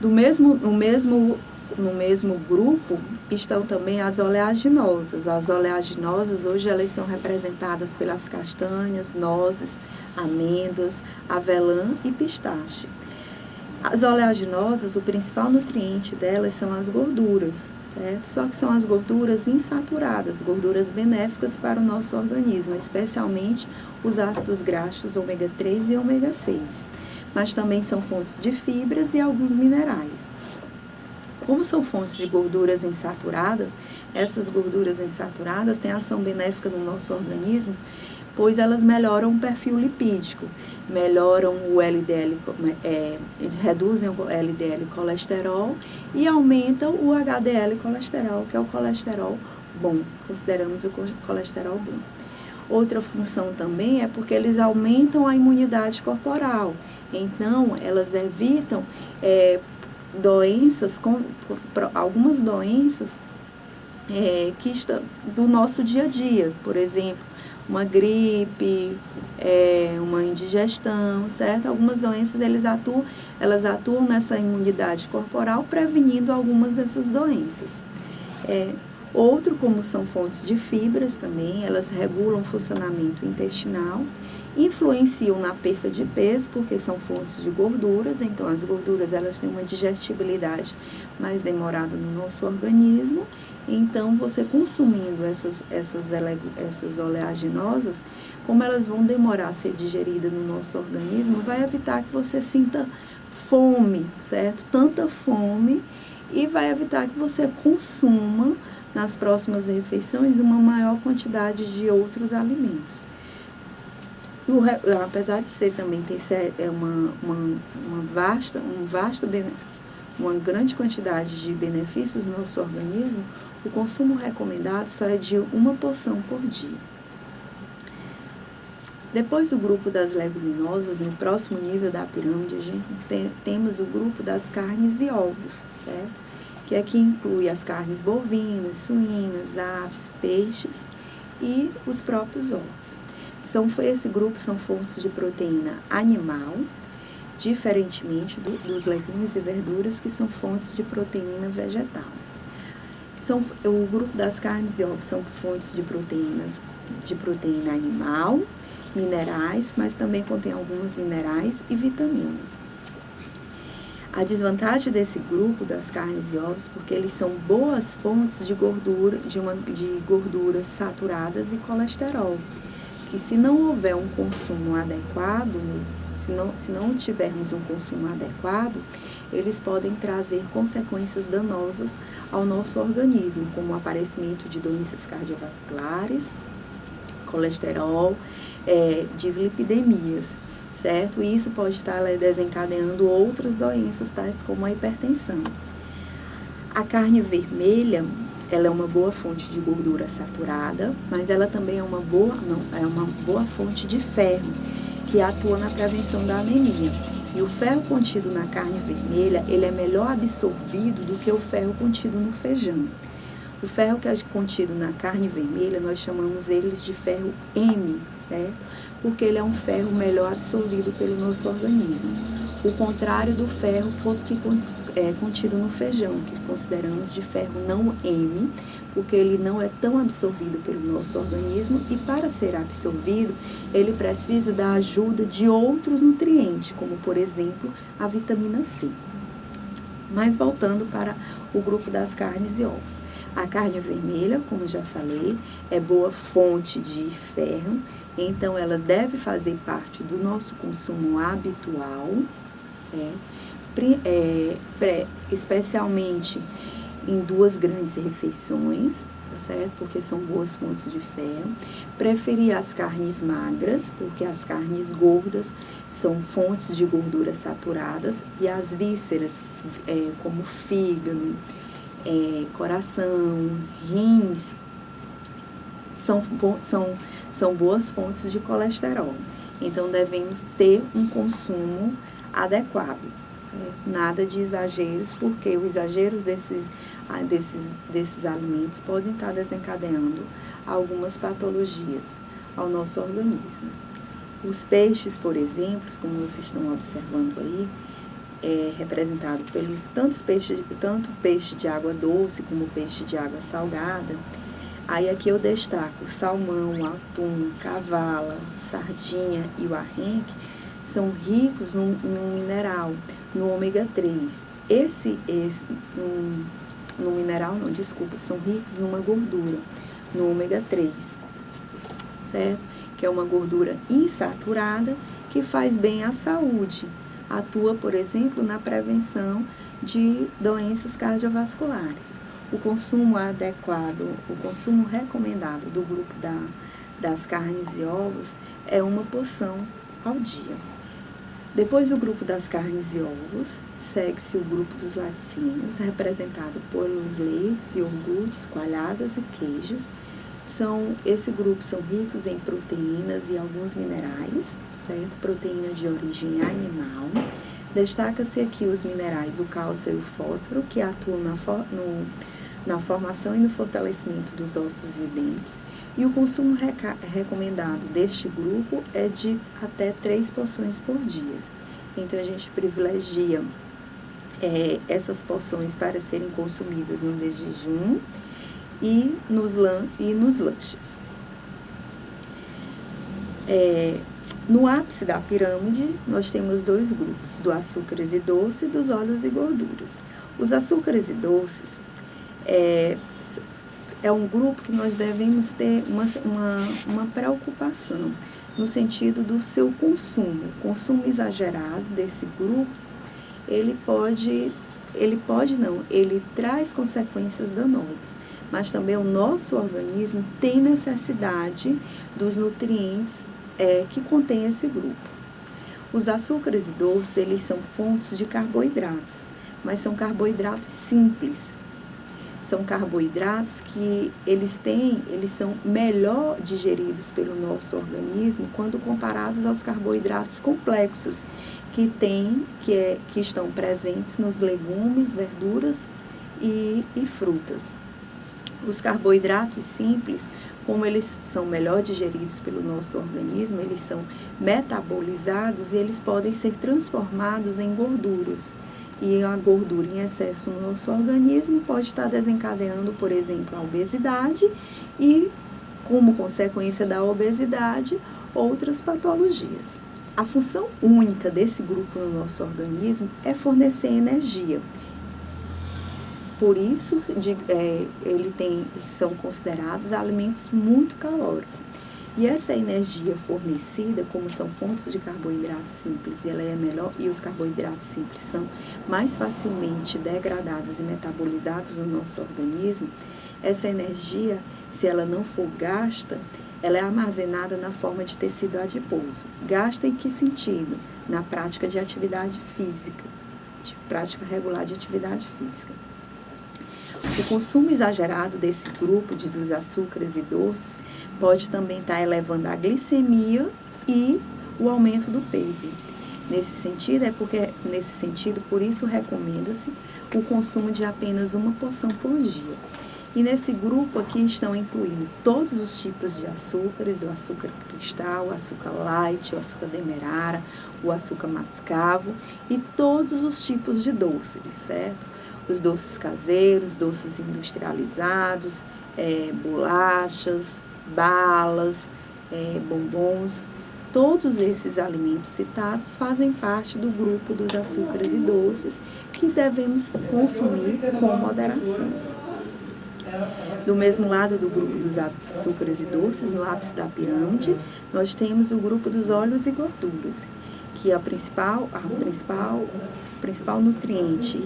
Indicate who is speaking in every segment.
Speaker 1: No mesmo grupo estão também as oleaginosas. As oleaginosas hoje elas são representadas pelas castanhas, nozes, amêndoas, avelã e pistache. As oleaginosas, o principal nutriente delas são as gorduras, certo? Só que são as gorduras insaturadas, gorduras benéficas para o nosso organismo, especialmente os ácidos graxos ômega 3 e ômega 6. Mas também são fontes de fibras e alguns minerais. Como são fontes de gorduras insaturadas, essas gorduras insaturadas têm ação benéfica no nosso organismo, pois elas melhoram o perfil lipídico, melhoram o LDL, reduzem o LDL colesterol e aumentam o HDL colesterol, que é o colesterol bom, consideramos o colesterol bom. Outra função também é porque eles aumentam a imunidade corporal, então elas evitam algumas doenças que estão do nosso dia a dia, por exemplo, uma gripe, uma indigestão, certo? Algumas doenças elas atuam nessa imunidade corporal, prevenindo algumas dessas doenças. Outro, como são fontes de fibras também, elas regulam o funcionamento intestinal, influenciam na perda de peso, porque são fontes de gorduras, então as gorduras elas têm uma digestibilidade mais demorada no nosso organismo, então você consumindo essas oleaginosas, como elas vão demorar a ser digeridas no nosso organismo, vai evitar que você sinta fome, certo? Tanta fome, e vai evitar que você consuma nas próximas refeições uma maior quantidade de outros alimentos. Apesar de ser também ter uma grande quantidade de benefícios no nosso organismo, o consumo recomendado só é de uma porção por dia. Depois do grupo das leguminosas, no próximo nível da pirâmide, a gente temos o grupo das carnes e ovos, certo? Que aqui inclui as carnes bovinas, suínas, aves, peixes e os próprios ovos. Esse grupo são fontes de proteína animal, diferentemente dos legumes e verduras, que são fontes de proteína vegetal. O grupo das carnes e ovos são fontes de proteína animal, minerais, mas também contém alguns minerais e vitaminas. A desvantagem desse grupo das carnes e ovos, porque eles são boas fontes de gorduras saturadas e colesterol, que se não houver um consumo adequado, se não tivermos um consumo adequado, eles podem trazer consequências danosas ao nosso organismo, como o aparecimento de doenças cardiovasculares, colesterol, dislipidemias, certo? E isso pode estar desencadeando outras doenças, tais como a hipertensão. A carne vermelha, ela é uma boa fonte de gordura saturada, mas ela também é uma boa fonte de ferro, que atua na prevenção da anemia. E o ferro contido na carne vermelha, ele é melhor absorvido do que o ferro contido no feijão. O ferro que é contido na carne vermelha, nós chamamos eles de ferro M, certo? Porque ele é um ferro melhor absorvido pelo nosso organismo. O contrário do ferro contido no feijão, que consideramos de ferro não M, porque ele não é tão absorvido pelo nosso organismo, e para ser absorvido, ele precisa da ajuda de outro nutriente, como por exemplo a vitamina C. Mas voltando para o grupo das carnes e ovos. A carne vermelha, como já falei, é boa fonte de ferro, então ela deve fazer parte do nosso consumo habitual, especialmente em 2 grandes refeições, tá certo? Porque são boas fontes de ferro. Preferir as carnes magras, porque as carnes gordas são fontes de gorduras saturadas, e as vísceras, como fígado, coração, rins, são boas fontes de colesterol. Então, devemos ter um consumo adequado, certo? Nada de exageros, porque os exageros desses alimentos podem estar desencadeando algumas patologias ao nosso organismo. Os peixes, por exemplo, como vocês estão observando aí, é representado pelos tanto peixe de água doce como peixe de água salgada. Aí aqui eu destaco o salmão, o atum, cavala, sardinha e o arrenque, são ricos num mineral, no ômega 3. No mineral não, desculpa, são ricos numa gordura, no ômega 3, certo? Que é uma gordura insaturada que faz bem à saúde. Atua, por exemplo, na prevenção de doenças cardiovasculares. O consumo adequado, o consumo recomendado do grupo das carnes e ovos é uma porção ao dia. Depois do grupo das carnes e ovos, segue-se o grupo dos laticínios, representado pelos leites, iogurtes, coalhadas e queijos. Esse grupo são ricos em proteínas e alguns minerais, certo? Proteína de origem animal. Destaca-se aqui os minerais, o cálcio e o fósforo, que atuam na formação e no fortalecimento dos ossos e dentes. E o consumo recomendado deste grupo é de até 3 porções por dia. Então, a gente privilegia essas porções para serem consumidas no de jejum e nos lanches. No ápice da pirâmide, nós temos 2 grupos, do açúcares e doces e dos óleos e gorduras. Os açúcares e doces é um grupo que nós devemos ter uma preocupação no sentido do seu consumo. O consumo exagerado desse grupo, ele traz consequências danosas, mas também o nosso organismo tem necessidade dos nutrientes que contém esse grupo. Os açúcares e doces, eles são fontes de carboidratos, mas são carboidratos simples. São carboidratos que eles são melhor digeridos pelo nosso organismo quando comparados aos carboidratos complexos que estão presentes nos legumes, verduras e frutas. Os carboidratos simples, como eles são melhor digeridos pelo nosso organismo, eles são metabolizados e eles podem ser transformados em gorduras. E a gordura em excesso no nosso organismo pode estar desencadeando, por exemplo, a obesidade e, como consequência da obesidade, outras patologias. A função única desse grupo no nosso organismo é fornecer energia. Por isso, são considerados alimentos muito calóricos. E essa energia fornecida, como são fontes de carboidratos simples, ela é melhor, e os carboidratos simples são mais facilmente degradados e metabolizados no nosso organismo, essa energia, se ela não for gasta, ela é armazenada na forma de tecido adiposo. Gasta em que sentido? Na prática de atividade física, de prática regular de atividade física. O consumo exagerado desse grupo dos açúcares e doces pode também estar elevando a glicemia e o aumento do peso. Nesse sentido, por isso recomenda-se o consumo de apenas uma porção por dia. E nesse grupo aqui estão incluindo todos os tipos de açúcares, o açúcar cristal, o açúcar light, o açúcar demerara, o açúcar mascavo e todos os tipos de doces, certo? Os doces caseiros, doces industrializados, bolachas, balas, bombons. Todos esses alimentos citados fazem parte do grupo dos açúcares e doces que devemos consumir com moderação. Do mesmo lado do grupo dos açúcares e doces, no ápice da pirâmide, nós temos o grupo dos óleos e gorduras, que o principal nutriente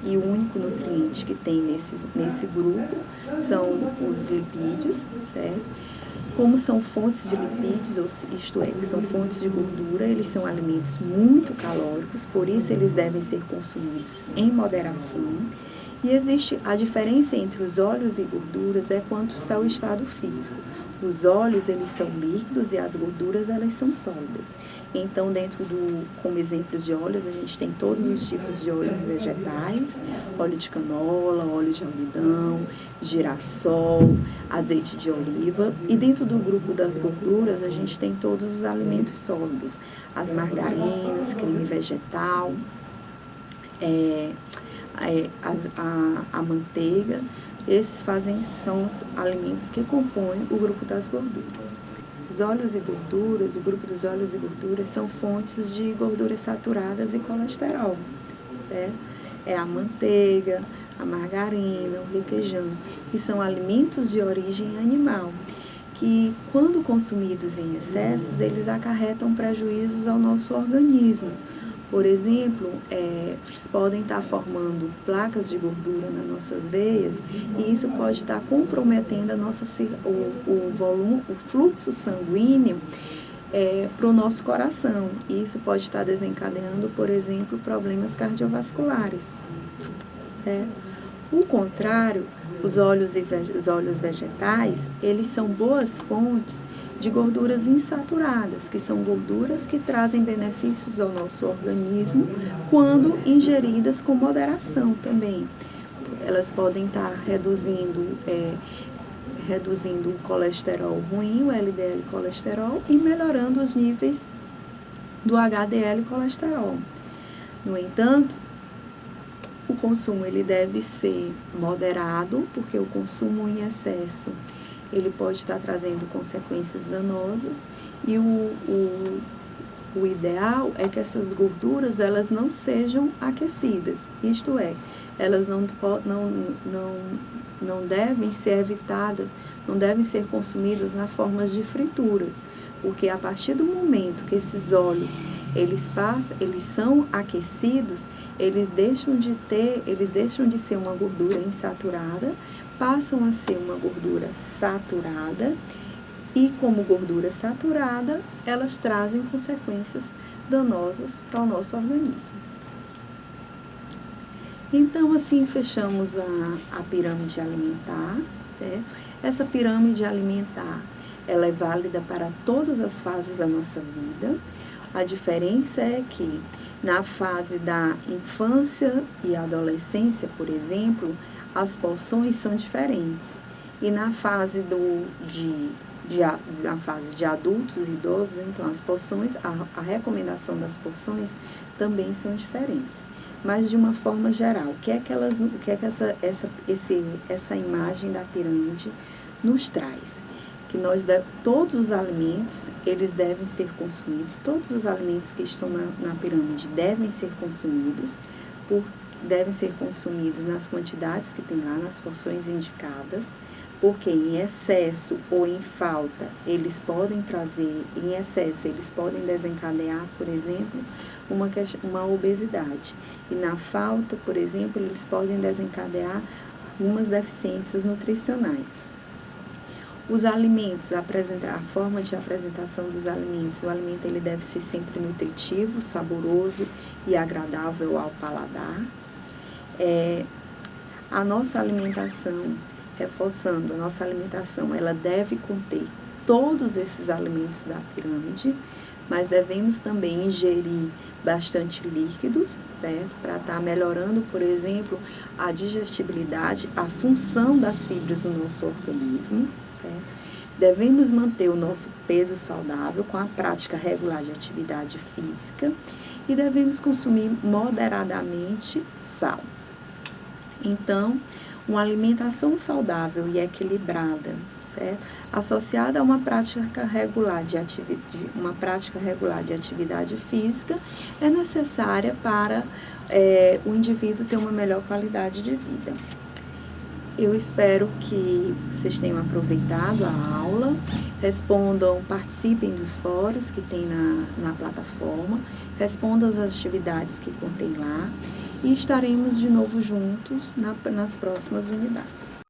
Speaker 1: e o único nutriente que tem nesse grupo são os lipídios, certo? Como são fontes de lipídios, isto é, são fontes de gordura, eles são alimentos muito calóricos, por isso eles devem ser consumidos em moderação. E existe a diferença entre os óleos e gorduras quanto ao seu estado físico. Os óleos, eles são líquidos e as gorduras, elas são sólidas. Então, como exemplos de óleos, a gente tem todos os tipos de óleos vegetais, óleo de canola, óleo de algodão, girassol, azeite de oliva. E dentro do grupo das gorduras, a gente tem todos os alimentos sólidos, as margarinas, creme vegetal, a manteiga. Esses são os alimentos que compõem o grupo das gorduras. Os óleos e gorduras, o grupo dos óleos e gorduras são fontes de gorduras saturadas e colesterol, certo? É a manteiga, a margarina, o requeijão, que são alimentos de origem animal, que quando consumidos em excessos, eles acarretam prejuízos ao nosso organismo. Por exemplo, eles podem estar formando placas de gordura nas nossas veias e isso pode estar comprometendo o fluxo sanguíneo para o nosso coração. E isso pode estar desencadeando, por exemplo, problemas cardiovasculares. Certo? O contrário, os óleos vegetais, eles são boas fontes de gorduras insaturadas, que são gorduras que trazem benefícios ao nosso organismo quando ingeridas com moderação também. Elas podem estar reduzindo o colesterol ruim, o LDL colesterol, e melhorando os níveis do HDL colesterol. No entanto, o consumo ele deve ser moderado, porque o consumo em excesso ele pode estar trazendo consequências danosas e o ideal é que essas gorduras elas não sejam aquecidas, isto é, elas não devem ser evitadas, não devem ser consumidas na forma de frituras, porque a partir do momento que esses óleos eles são aquecidos, eles deixam de ser uma gordura insaturada, passam a ser uma gordura saturada, e como gordura saturada, elas trazem consequências danosas para o nosso organismo. Então, assim, fechamos a pirâmide alimentar, certo? Essa pirâmide alimentar, ela é válida para todas as fases da nossa vida. A diferença é que na fase da infância e adolescência, por exemplo, as porções são diferentes. E na fase na fase de adultos e idosos, então as porções, a recomendação das porções também são diferentes. Mas de uma forma geral, o que é que essa imagem da pirâmide nos traz? Que todos os alimentos, eles devem ser consumidos, todos os alimentos que estão na pirâmide devem ser consumidos, nas quantidades que tem lá, nas porções indicadas, porque em excesso ou em falta, eles podem desencadear, por exemplo, uma obesidade. E na falta, por exemplo, eles podem desencadear algumas deficiências nutricionais. Os alimentos, a forma de apresentação dos alimentos, o alimento ele deve ser sempre nutritivo, saboroso e agradável ao paladar. A nossa alimentação, reforçando, a nossa alimentação, ela deve conter todos esses alimentos da pirâmide, mas devemos também ingerir bastante líquidos, certo? Para estar melhorando, por exemplo, a digestibilidade, a função das fibras do nosso organismo, certo? Devemos manter o nosso peso saudável com a prática regular de atividade física e devemos consumir moderadamente sal. Então, uma alimentação saudável e equilibrada, certo? Associada a uma prática regular de atividade física, é necessária para o indivíduo ter uma melhor qualidade de vida. Eu espero que vocês tenham aproveitado a aula, participem dos fóruns que tem na plataforma, respondam as atividades que contém lá e estaremos de novo juntos nas próximas unidades.